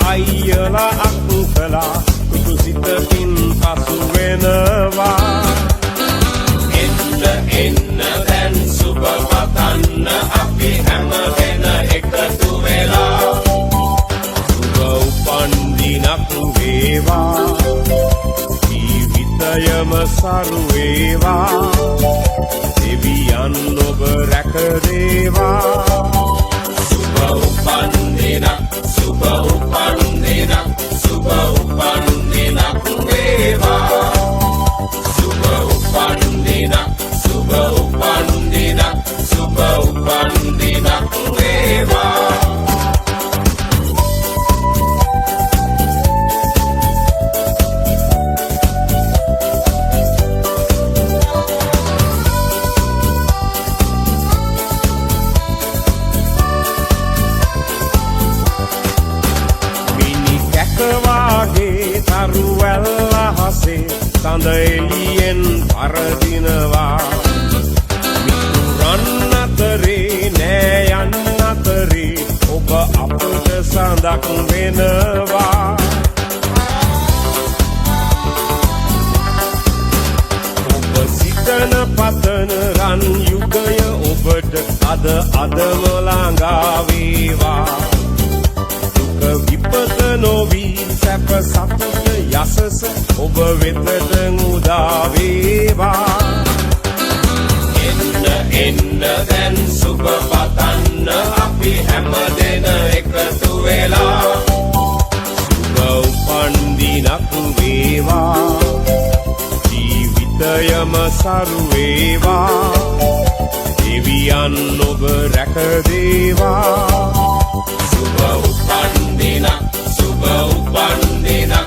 අයියලා අක්කලා කුතුසිතකින් පසු වෙනවා එන්න දැන් සුබ පතන්න අපි හැම වෙන එකතු වෙලා සුබ උපන්දිනක් වේවා ජීවිතයම සරු වේවා දෙවියන් ඔබ රැක දේවා සුබ උපන්දිනක් සුබ උපන්දිනක් සුබ උපන්දිනක් වේවා සුබ උපන්දිනක් සුබ උපන්දිනක් සුබ උපන්දිනක් වේවා වාගේ තරුවැල්ල හසේ සඳ එළියෙන් පරදිනවා මිතුරන් අතරේ නෑ යන්න අතරේ ඔබ අපට සඳක් වෙනවා ඔබ සිතන පතන රන් යුගය ඔබට අදම ළඟා වේවා විපත නොවී සැප සතුට යසස ඔබ වෙතට උදා වේවා එන්න දැන් සුබ පතන්න අපි හැම දෙන එකතු වෙලා සුබ උපන්දිනක් වේවා ජීවිතයම සරු වේවා දෙවියන් ඔබ රැක දේවා සුබ උපන්දිනක් සුබ උපන්දිනක්